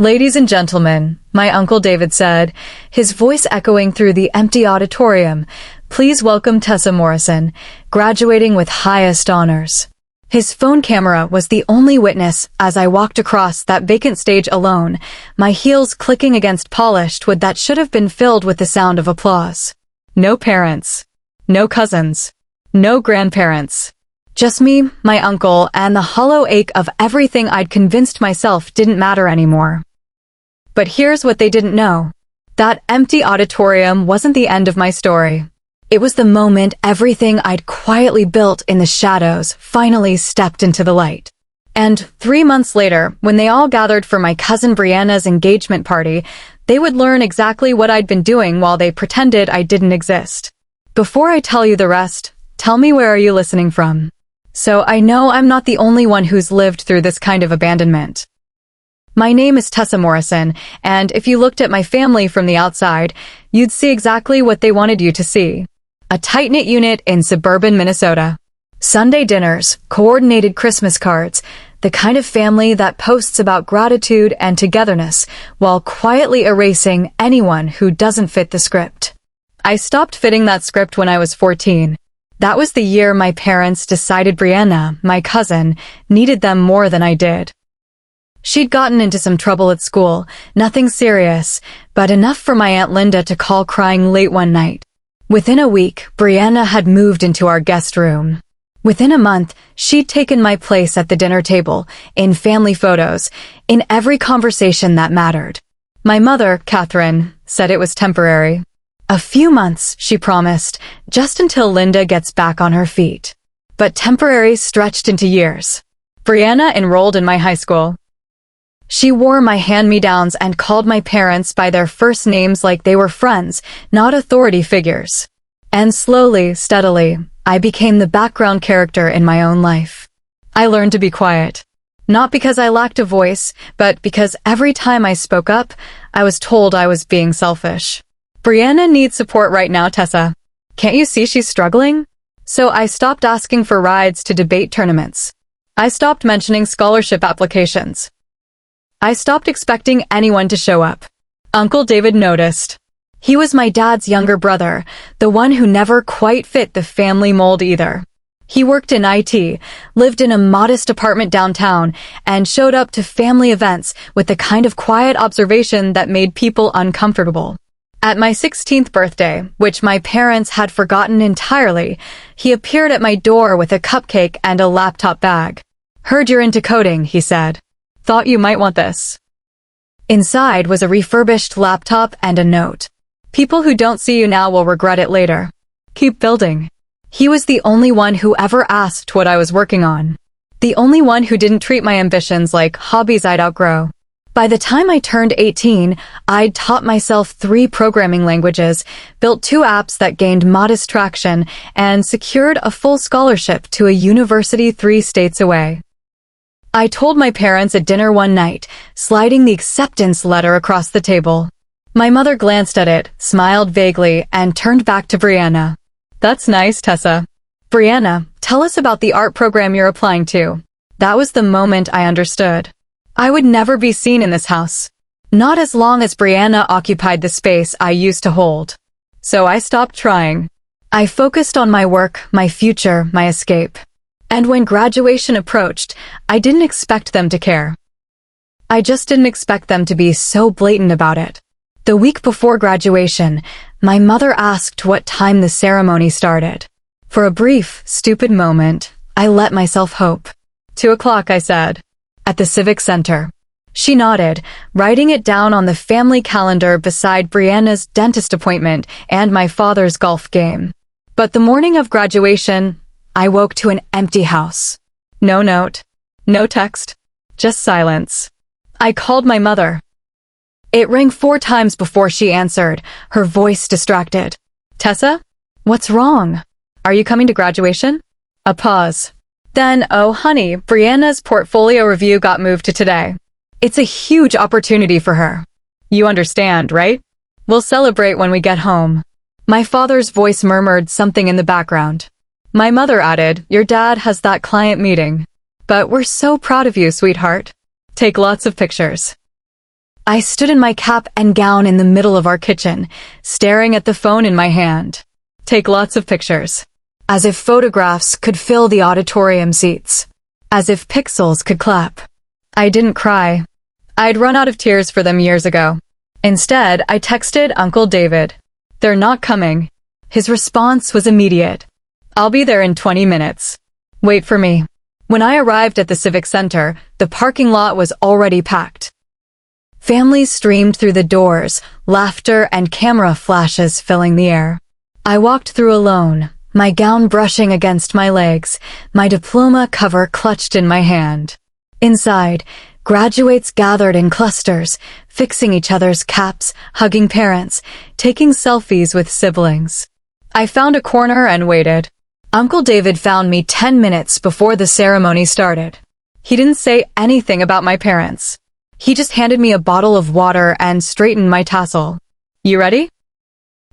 Ladies and gentlemen, my Uncle David said, his voice echoing through the empty auditorium, please welcome Tessa Morrison, graduating with highest honors. His phone camera was the only witness as I walked across that vacant stage alone, my heels clicking against polished wood that should have been filled with the sound of applause. No parents. No cousins. No grandparents. Just me, my uncle, and the hollow ache of everything I'd convinced myself didn't matter anymore. But here's what they didn't know. That empty auditorium wasn't the end of my story. It was the moment everything I'd quietly built in the shadows finally stepped into the light. And 3 months later, when they all gathered for my cousin Brianna's engagement party, they would learn exactly what I'd been doing while they pretended I didn't exist. Before I tell you the rest, tell me, where are you listening from? So I know I'm not the only one who's lived through this kind of abandonment. My name is Tessa Morrison, and if you looked at my family from the outside, you'd see exactly what they wanted you to see. A tight-knit unit in suburban Minnesota. Sunday dinners, coordinated Christmas cards, the kind of family that posts about gratitude and togetherness while quietly erasing anyone who doesn't fit the script. I stopped fitting that script when I was 14. That was the year my parents decided Brianna, my cousin, needed them more than I did. She'd gotten into some trouble at school, nothing serious, but enough for my Aunt Linda to call crying late one night. Within a week, Brianna had moved into our guest room. Within a month, she'd taken my place at the dinner table, in family photos, in every conversation that mattered. My mother, Catherine, said it was temporary. A few months, she promised, just until Linda gets back on her feet. But temporary stretched into years. Brianna enrolled in my high school. She wore my hand-me-downs and called my parents by their first names like they were friends, not authority figures. And slowly, steadily, I became the background character in my own life. I learned to be quiet. Not because I lacked a voice, but because every time I spoke up, I was told I was being selfish. Brianna needs support right now, Tessa. Can't you see she's struggling? So I stopped asking for rides to debate tournaments. I stopped mentioning scholarship applications. I stopped expecting anyone to show up. Uncle David noticed. He was my dad's younger brother, the one who never quite fit the family mold either. He worked in IT, lived in a modest apartment downtown, and showed up to family events with the kind of quiet observation that made people uncomfortable. At my 16th birthday, which my parents had forgotten entirely, he appeared at my door with a cupcake and a laptop bag. "Heard you're into coding," he said. "Thought you might want this." Inside was a refurbished laptop and a note. "People who don't see you now will regret it later. Keep building." He was the only one who ever asked what I was working on. The only one who didn't treat my ambitions like hobbies I'd outgrow. By the time I turned 18, I'd taught myself 3 programming languages, built 2 apps that gained modest traction, and secured a full scholarship to a university 3 states away. I told my parents at dinner one night, sliding the acceptance letter across the table. My mother glanced at it, smiled vaguely, and turned back to Brianna. "That's nice, Tessa. Brianna, tell us about the art program you're applying to." That was the moment I understood. I would never be seen in this house. Not as long as Brianna occupied the space I used to hold. So I stopped trying. I focused on my work, my future, my escape. And when graduation approached, I didn't expect them to care. I just didn't expect them to be so blatant about it. The week before graduation, my mother asked what time the ceremony started. For a brief, stupid moment, I let myself hope. 2 o'clock, I said. At the Civic Center. She nodded, writing it down on the family calendar beside Brianna's dentist appointment and my father's golf game. But the morning of graduation, I woke to an empty house. No note, no text, just silence. I called my mother. It rang 4 times before she answered, her voice distracted. "Tessa? What's wrong? Are you coming to graduation?" A pause. Then, "Oh honey, Brianna's portfolio review got moved to today. It's a huge opportunity for her. You understand, right? We'll celebrate when we get home." My father's voice murmured something in the background. My mother added, "Your dad has that client meeting. But we're so proud of you, sweetheart. Take lots of pictures." I stood in my cap and gown in the middle of our kitchen, staring at the phone in my hand. Take lots of pictures. As if photographs could fill the auditorium seats. As if pixels could clap. I didn't cry. I'd run out of tears for them years ago. Instead, I texted Uncle David. They're not coming. His response was immediate. I'll be there in 20 minutes. Wait for me. When I arrived at the Civic Center, the parking lot was already packed. Families streamed through the doors, laughter and camera flashes filling the air. I walked through alone, my gown brushing against my legs, my diploma cover clutched in my hand. Inside, graduates gathered in clusters, fixing each other's caps, hugging parents, taking selfies with siblings. I found a corner and waited. Uncle David found me 10 minutes before the ceremony started. He didn't say anything about my parents. He just handed me a bottle of water and straightened my tassel. You ready?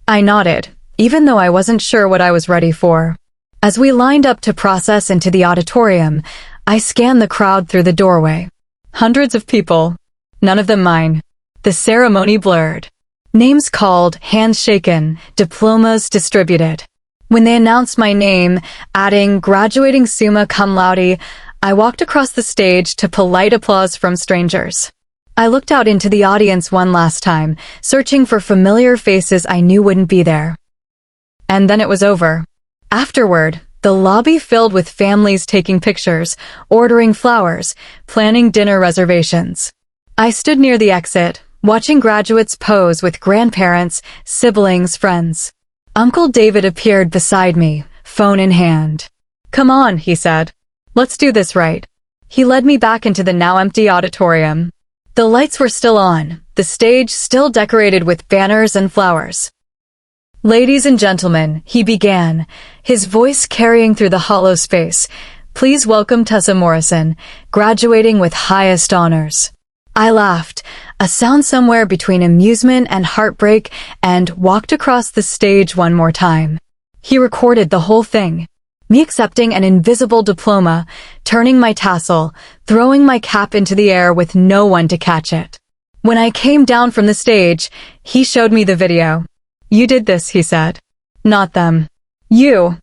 I nodded, even though I wasn't sure what I was ready for. As we lined up to process into the auditorium, I scanned the crowd through the doorway. Hundreds of people. None of them mine. The ceremony blurred. Names called, hands shaken, diplomas distributed. When they announced my name, adding graduating summa cum laude, I walked across the stage to polite applause from strangers. I looked out into the audience one last time, searching for familiar faces I knew wouldn't be there. And then it was over. Afterward, the lobby filled with families taking pictures, ordering flowers, planning dinner reservations. I stood near the exit, watching graduates pose with grandparents, siblings, friends. Uncle David appeared beside me, phone in hand. Come on, he said. Let's do this right. He led me back into the now empty auditorium. The lights were still on, the stage still decorated with banners and flowers. Ladies and gentlemen, he began, his voice carrying through the hollow space. Please welcome Tessa Morrison, graduating with highest honors. I laughed, a sound somewhere between amusement and heartbreak, and walked across the stage one more time. He recorded the whole thing. Me accepting an invisible diploma, turning my tassel, throwing my cap into the air with no one to catch it. When I came down from the stage, he showed me the video. You did this, he said. Not them. You.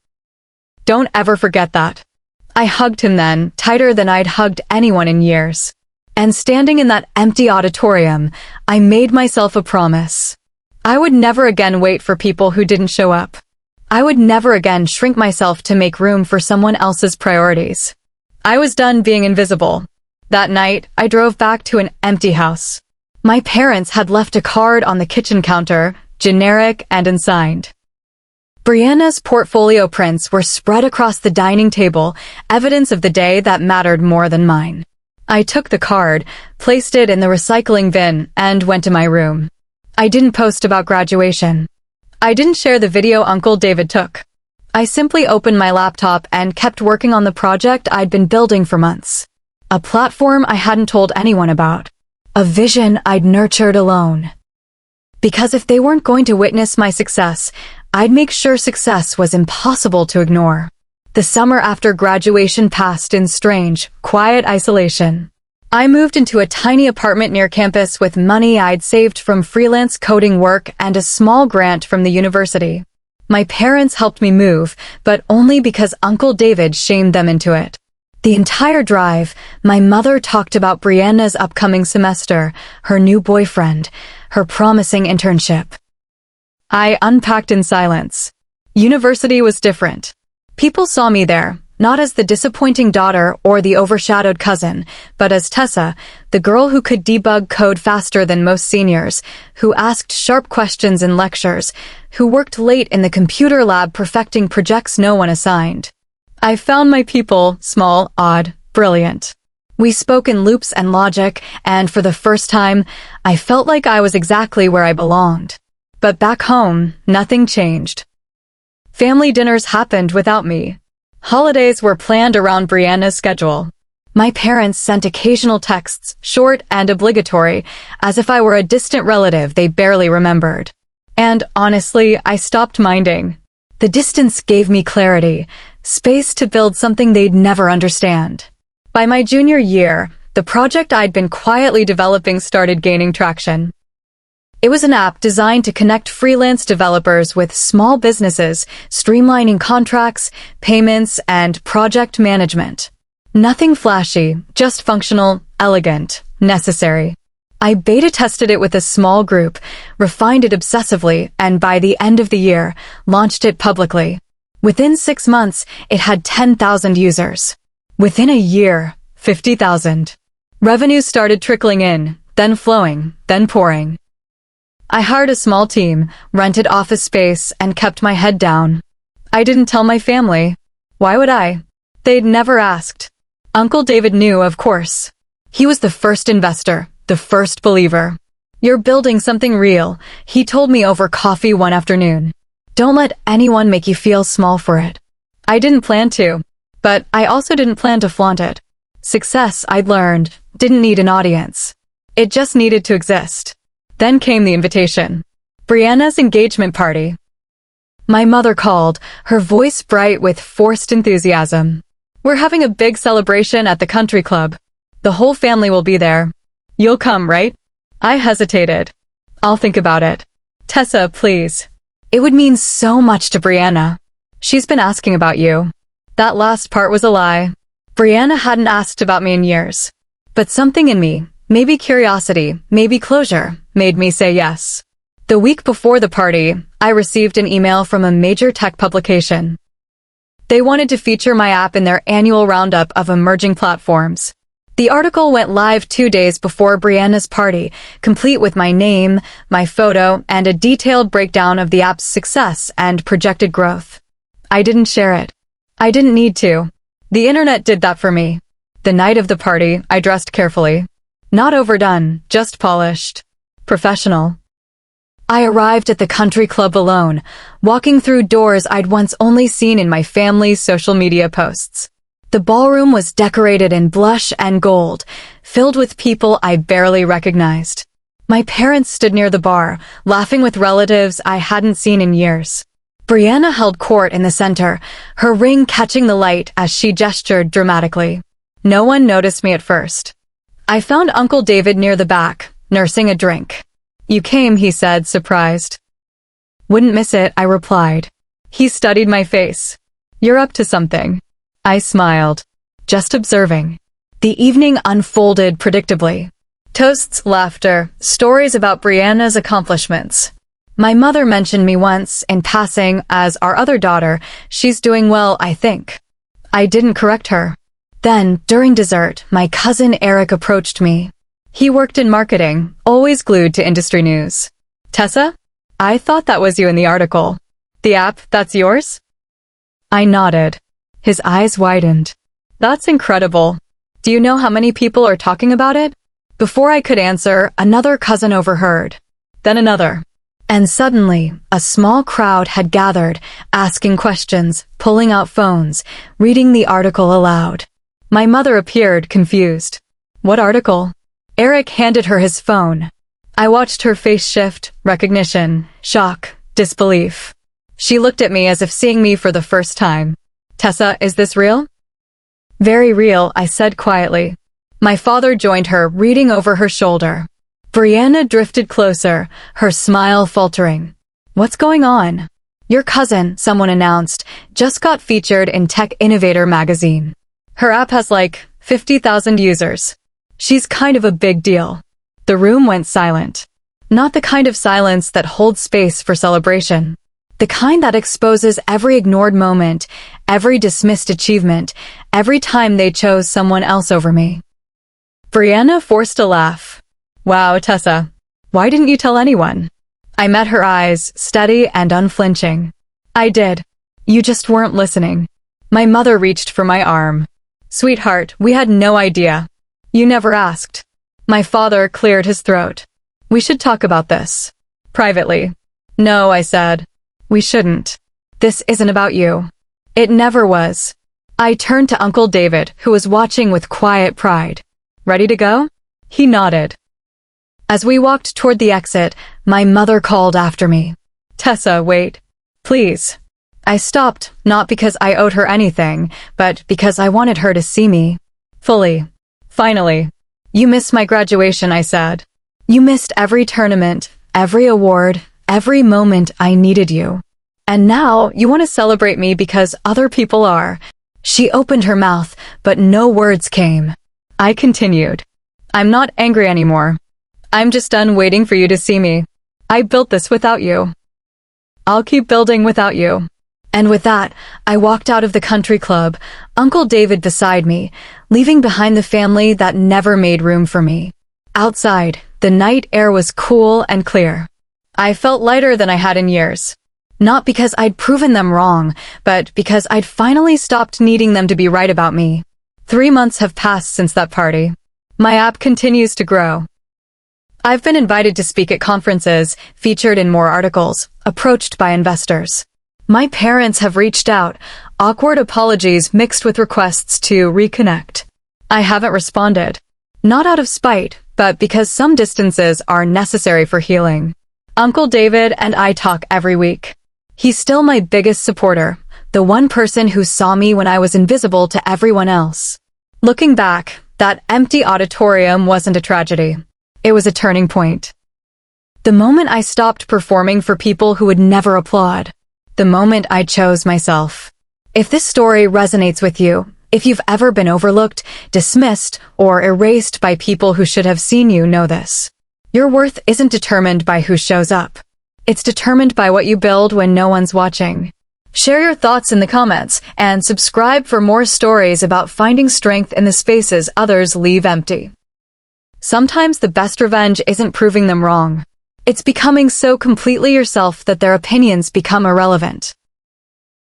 Don't ever forget that. I hugged him then, tighter than I'd hugged anyone in years. And standing in that empty auditorium, I made myself a promise. I would never again wait for people who didn't show up. I would never again shrink myself to make room for someone else's priorities. I was done being invisible. That night, I drove back to an empty house. My parents had left a card on the kitchen counter, generic and unsigned. Brianna's portfolio prints were spread across the dining table, evidence of the day that mattered more than mine. I took the card, placed it in the recycling bin, and went to my room. I didn't post about graduation. I didn't share the video Uncle David took. I simply opened my laptop and kept working on the project I'd been building for months. A platform I hadn't told anyone about. A vision I'd nurtured alone. Because if they weren't going to witness my success, I'd make sure success was impossible to ignore. The summer after graduation passed in strange, quiet isolation. I moved into a tiny apartment near campus with money I'd saved from freelance coding work and a small grant from the university. My parents helped me move, but only because Uncle David shamed them into it. The entire drive, my mother talked about Brianna's upcoming semester, her new boyfriend, her promising internship. I unpacked in silence. University was different. People saw me there, not as the disappointing daughter or the overshadowed cousin, but as Tessa, the girl who could debug code faster than most seniors, who asked sharp questions in lectures, who worked late in the computer lab perfecting projects no one assigned. I found my people small, odd, brilliant. We spoke in loops and logic, and for the first time, I felt like I was exactly where I belonged. But back home, nothing changed. Family dinners happened without me. Holidays were planned around Brianna's schedule. My parents sent occasional texts, short and obligatory, as if I were a distant relative they barely remembered. And honestly, I stopped minding. The distance gave me clarity, space to build something they'd never understand. By my junior year, the project I'd been quietly developing started gaining traction. It was an app designed to connect freelance developers with small businesses, streamlining contracts, payments, and project management. Nothing flashy, just functional, elegant, necessary. I beta tested it with a small group, refined it obsessively, and by the end of the year, launched it publicly. Within 6 months, it had 10,000 users. Within a year, 50,000. Revenues started trickling in, then flowing, then pouring. I hired a small team, rented office space, and kept my head down. I didn't tell my family. Why would I? They'd never asked. Uncle David knew, of course. He was the first investor, the first believer. "You're building something real," he told me over coffee one afternoon. "Don't let anyone make you feel small for it." I didn't plan to, but I also didn't plan to flaunt it. Success, I'd learned, didn't need an audience. It just needed to exist. Then came the invitation. Brianna's engagement party. My mother called, her voice bright with forced enthusiasm. "We're having a big celebration at the country club. The whole family will be there. You'll come, right?" I hesitated. "I'll think about it." "Tessa, please." It would mean so much to Brianna. "She's been asking about you." That last part was a lie. Brianna hadn't asked about me in years. But something in me, maybe curiosity, maybe closure, made me say yes. The week before the party, I received an email from a major tech publication. They wanted to feature my app in their annual roundup of emerging platforms. The article went live 2 days before Brianna's party, complete with my name, my photo, and a detailed breakdown of the app's success and projected growth. I didn't share it. I didn't need to. The internet did that for me. The night of the party, I dressed carefully. Not overdone, just polished. Professional. I arrived at the country club alone, walking through doors I'd once only seen in my family's social media posts. The ballroom was decorated in blush and gold, filled with people I barely recognized. My parents stood near the bar, laughing with relatives I hadn't seen in years. Brianna held court in the center, her ring catching the light as she gestured dramatically. No one noticed me at first. I found Uncle David near the back, nursing a drink. "You came," he said, surprised. "Wouldn't miss it," I replied. He studied my face. "You're up to something." I smiled. "Just observing." The evening unfolded predictably. Toasts, laughter, stories about Brianna's accomplishments. My mother mentioned me once, in passing, as our other daughter. "She's doing well, I think." I didn't correct her. Then, during dessert, my cousin Eric approached me. He worked in marketing, always glued to industry news. "Tessa? I thought that was you in the article. The app, that's yours?" I nodded. His eyes widened. "That's incredible. Do you know how many people are talking about it?" Before I could answer, another cousin overheard. Then another. And suddenly, a small crowd had gathered, asking questions, pulling out phones, reading the article aloud. My mother appeared, confused. "What article?" Eric handed her his phone. I watched her face shift, recognition, shock, disbelief. She looked at me as if seeing me for the first time. "Tessa, is this real?" "Very real," I said quietly. My father joined her, reading over her shoulder. Brianna drifted closer, her smile faltering. "What's going on?" "Your cousin," someone announced, "just got featured in Tech Innovator magazine. Her app has like 50,000 users. She's kind of a big deal." The room went silent. Not the kind of silence that holds space for celebration. The kind that exposes every ignored moment, every dismissed achievement, every time they chose someone else over me. Brianna forced a laugh. "Wow, Tessa. Why didn't you tell anyone?" I met her eyes, steady and unflinching. "I did. You just weren't listening." My mother reached for my arm. "Sweetheart, we had no idea. You never asked." My father cleared his throat. "We should talk about this. Privately." "No," I said. "We shouldn't. This isn't about you." It never was. I turned to Uncle David, who was watching with quiet pride. "Ready to go?" He nodded. As we walked toward the exit, my mother called after me. "Tessa, wait. Please." I stopped, not because I owed her anything, but because I wanted her to see me. Fully. Finally. You missed my graduation, I said. You missed every tournament, every award, every moment I needed you. And now you want to celebrate me because other people are. She opened her mouth, but no words came. I continued. I'm not angry anymore. I'm just done waiting for you to see me. I built this without you. I'll keep building without you. And with that, I walked out of the country club, Uncle David beside me, leaving behind the family that never made room for me. Outside, the night air was cool and clear. I felt lighter than I had in years. Not because I'd proven them wrong, but because I'd finally stopped needing them to be right about me. 3 months have passed since that party. My app continues to grow. I've been invited to speak at conferences, featured in more articles, approached by investors. My parents have reached out, awkward apologies mixed with requests to reconnect. I haven't responded. Not out of spite, but because some distances are necessary for healing. Uncle David and I talk every week. He's still my biggest supporter, the one person who saw me when I was invisible to everyone else. Looking back, that empty auditorium wasn't a tragedy. It was a turning point. The moment I stopped performing for people who would never applaud. The moment I chose myself. If this story resonates with you, if you've ever been overlooked, dismissed, or erased by people who should have seen you, know this. Your worth isn't determined by who shows up. It's determined by what you build when no one's watching. Share your thoughts in the comments, and subscribe for more stories about finding strength in the spaces others leave empty. Sometimes the best revenge isn't proving them wrong. It's becoming so completely yourself that their opinions become irrelevant.